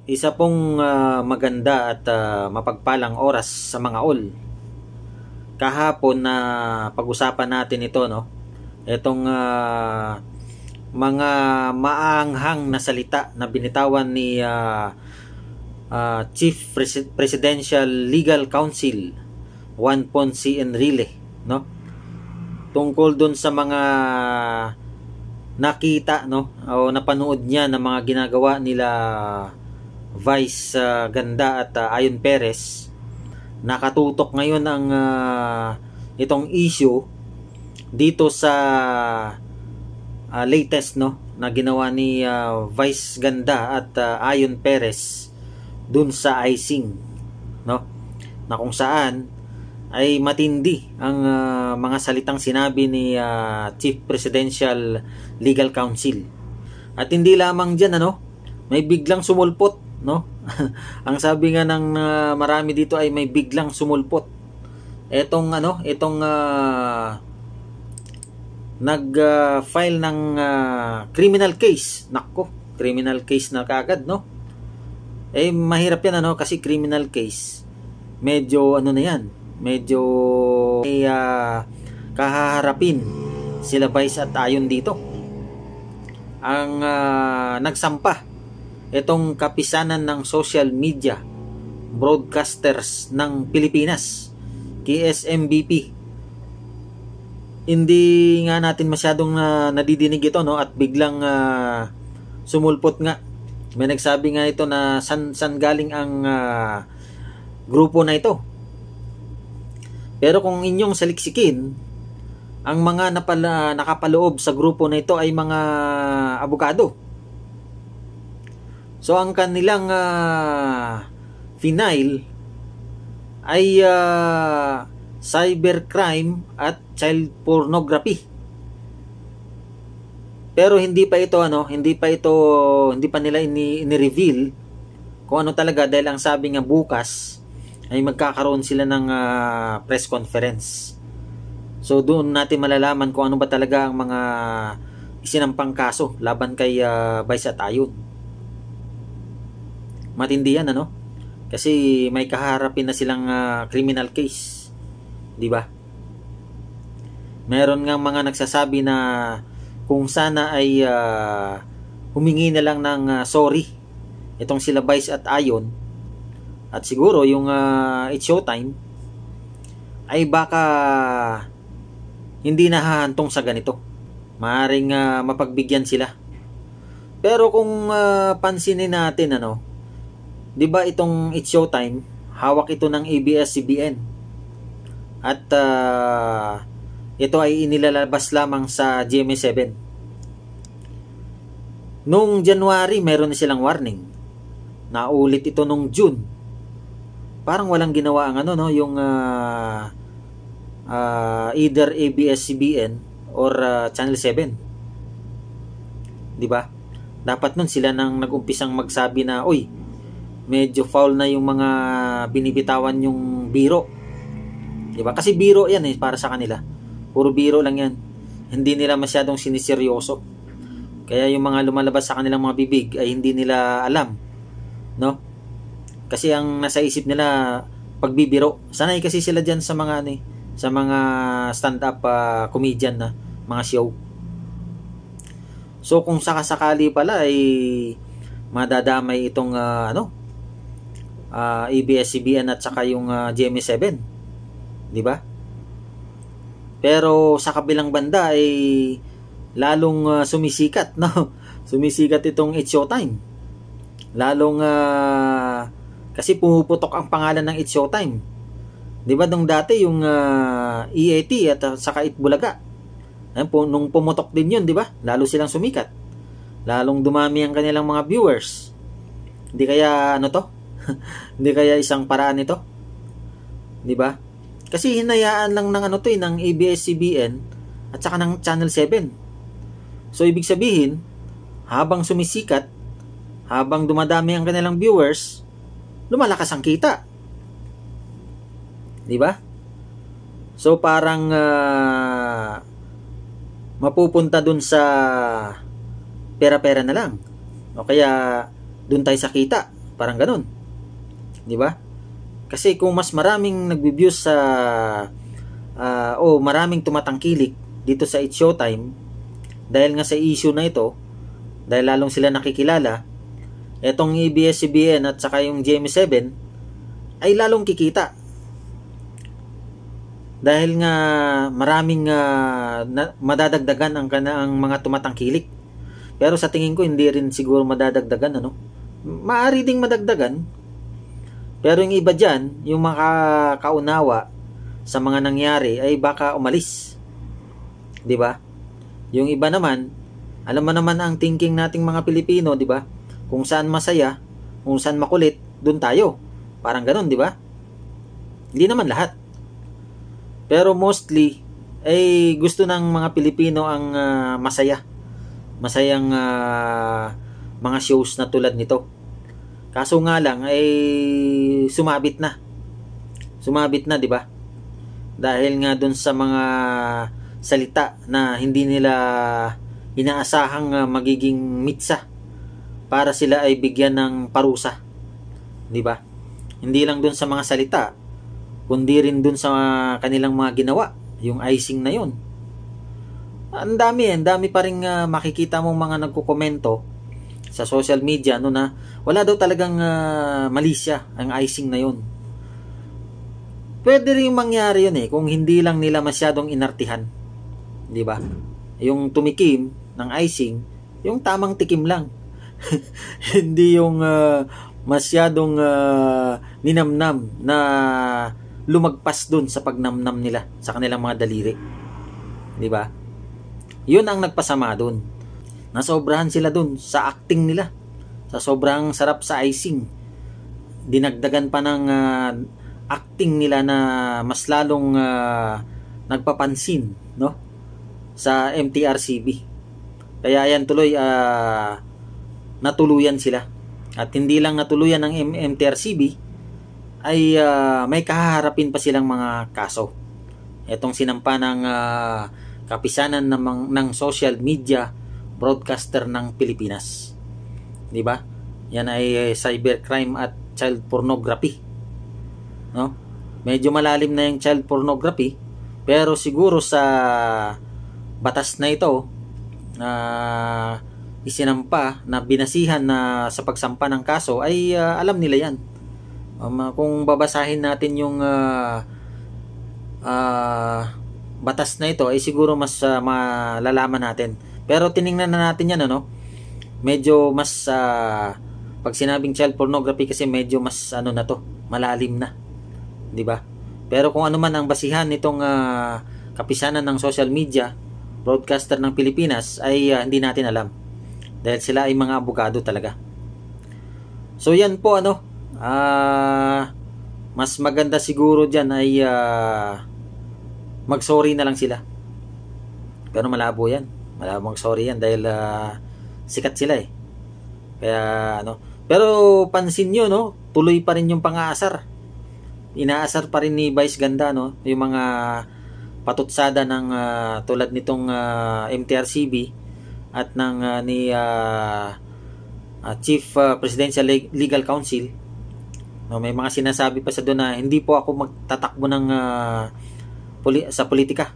Isa pong maganda at mapagpalang oras sa mga all. Kahapon na pag-usapan natin ito, no? Itong mga maanghang na salita na binitawan ni Chief Presidential Legal Counsel Juan Ponce Enrile, no? Tungkol dun sa mga nakita, no, o napanood niya ng mga ginagawa nila Vice Ganda at Ayon Perez. Nakatutok ngayon ang itong issue dito sa latest, no, na ginawa ni Vice Ganda at Ayon Perez dun sa icing, no, na kung saan ay matindi ang mga salitang sinabi ni Chief Presidential Legal Counsel. At hindi lamang diyan, ano, may biglang sumulpot, no? Ang sabi nga ng marami dito ay may biglang sumulpot. Etong nag-file ng criminal case. Nako, criminal case na kagad, no? Eh mahirap yan, ano, kasi criminal case. Medyo ano na yan, medyo kahaharapin sila Vice at Ayon dito. Ang nagsampa itong kapisanan ng social media broadcasters ng Pilipinas, KSMBP. Hindi nga natin masyadong nadidinig ito, no, at biglang sumulpot nga. May nagsabi nga ito na san galing ang grupo na ito. Pero kung inyong saliksikin, ang mga nakapaloob sa grupo na ito ay mga abogado. So ang kanilang final ay cybercrime at child pornography. Pero hindi pa nila ini-reveal kung ano talaga, dahil ang sabi nga bukas ay magkakaroon sila ng press conference. So doon natin malalaman kung ano ba talaga ang mga isinampang kaso laban kay Vice at Ayon. Matindi yan, ano? Kasi may kaharapin na silang criminal case, di ba? Meron nga mga nagsasabi na kung sana ay humingi na lang ng sorry itong sila Vice at Ayon, at siguro yung It's Showtime ay baka hindi nahahantong sa ganito. Maaring mapagbigyan sila. Pero kung pansinin natin, ano, 'di ba itong It's Showtime, hawak ito ng ABS-CBN. At ito ay inilalabas lamang sa GMA7. Noong January, meron na silang warning. Naulit ito nung June. Parang walang ginawa ang ano, no, yung either ABS-CBN or Channel 7. 'Di ba? Dapat nun sila nang nag-umpisang magsabi na, "Uy, medyo foul na yung mga binibitawan yung biro." 'Di ba? Kasi biro 'yan para sa kanila. Puro biro lang 'yan. Hindi nila masyadong siniseryoso. Kaya yung mga lumalabas sa kanilang mga bibig ay hindi nila alam, no? Kasi ang nasa isip nila pagbibiro. Sanay kasi sila diyan sa mga sa mga stand-up comedian na mga show. So kung sakasakali pala ay madadamay itong ABS-CBN at saka yung GMA7, di ba? Pero sa kabilang banda ay lalong sumisikat, no? Sumisikat itong It's Showtime. Lalong kasi pumuputok ang pangalan ng It's Showtime. 'Di ba nung dati yung EAT at saka Itbulaga. Nung pumutok din 'yun, 'di ba? Lalo silang sumikat. Lalong dumami ang kanilang mga viewers. Hindi kaya ano to? Hindi kaya isang paraan ito? 'Di ba? Kasi hinayaan lang ng ng ABS-CBN at saka ng Channel 7. So ibig sabihin, habang sumisikat, habang dumadami ang kanilang viewers, lumalakas ang kita. 'Di ba? So parang mapupunta dun sa pera-pera na lang. O kaya dun tayo sa kita. Parang ganun. Di ba? Kasi kung mas maraming nagbi-views sa o maraming tumatangkilik dito sa It's Showtime dahil nga sa issue na ito, dahil lalong sila nakikilala, etong ABS-CBN at saka yung GMA7 ay lalong kikita. Dahil nga maraming madadagdagan ang mga tumatangkilik. Pero sa tingin ko hindi rin siguro madadagdagan, ano? Maaari ding madagdagan. Pero yung iba dyan, yung makakaunawa sa mga nangyari ay baka umalis. 'Di ba? Yung iba naman, alam mo naman ang thinking nating mga Pilipino, 'di ba? Kung saan masaya, kung saan makulit, doon tayo. Parang ganoon, 'di ba? Hindi naman lahat. Pero mostly ay gusto ng mga Pilipino ang masaya. Masayang mga shows na tulad nito. Kaso nga lang ay sumabit na. Sumabit na, 'di ba? Dahil nga doon sa mga salita na hindi nila inaasahang magiging mitsa para sila ay bigyan ng parusa. 'Di ba? Hindi lang doon sa mga salita, kundi rin doon sa kanilang mga ginawa, yung icing na 'yon. Ang dami pa ring makikita mong mga nagko-komento sa social media no na wala daw talagang malisya ang icing na 'yon. Pwede rin mangyari 'yun kung hindi lang nila masyadong inartihan. 'Di ba? Yung tumikim ng icing, yung tamang tikim lang. Hindi yung masyadong ninamnam na lumagpas dun sa pagnamnam nila sa kanilang mga daliri. 'Di ba? 'Yun ang nagpasama dun. Nasobrahan sila dun sa acting nila. Sa sobrang sarap sa icing. Dinagdagan pa ng acting nila na mas lalong nagpapansin, no? Sa MTRCB. Kaya yan tuloy natuluyan sila. At hindi lang natuluyan ng MTRCB ay may kahaharapin pa silang mga kaso. Etong sinampa ng kapisanan ng social media broadcaster ng Pilipinas. 'Di ba? Yan ay cybercrime at child pornography. No? Medyo malalim na yung child pornography, pero siguro sa batas na ito isinampa na binasihan na sa pagsampa ng kaso ay alam nila yan. Kung babasahin natin yung batas na ito ay siguro mas malalaman natin. Pero tiningnan na natin yan, ano? Medyo mas pag sinabing child pornography kasi medyo mas na to, malalim na. 'Di ba? Pero kung ano man ang basihan nitong kapisanan ng social media broadcaster ng Pilipinas ay hindi natin alam. Dahil sila ay mga abogado talaga. So yan po mas maganda siguro diyan ay mag-sorry na lang sila. Pero malabo yan. Malabo mag-sorry yan dahil sikat sila Kaya pero pansin nyo, no, tuloy pa rin yung pang-aasar. Inaasar pa rin ni Vice Ganda, no, yung mga patutsada ng tulad nitong MTRCB at ng ni Chief Presidential Legal Counsel. No, may mga sinasabi pa sa doon na hindi po ako magtatakbo ng sa politika.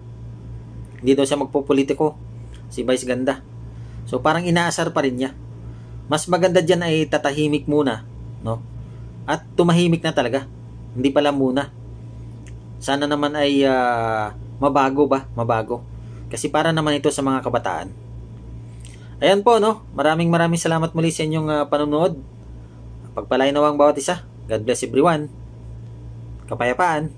Hindi daw siya magpopolitiko, si Vice Ganda. So parang inaasar pa rin niya. Mas maganda diyan ay tatahimik muna, no? At tumahimik na talaga. Hindi pala muna. Sana naman ay mabago. Kasi para naman ito sa mga kabataan. Ayan po, no? Maraming salamat muli sa inyong panonood. Pagpalain nawang bawat isa. God bless everyone. Kapayapaan.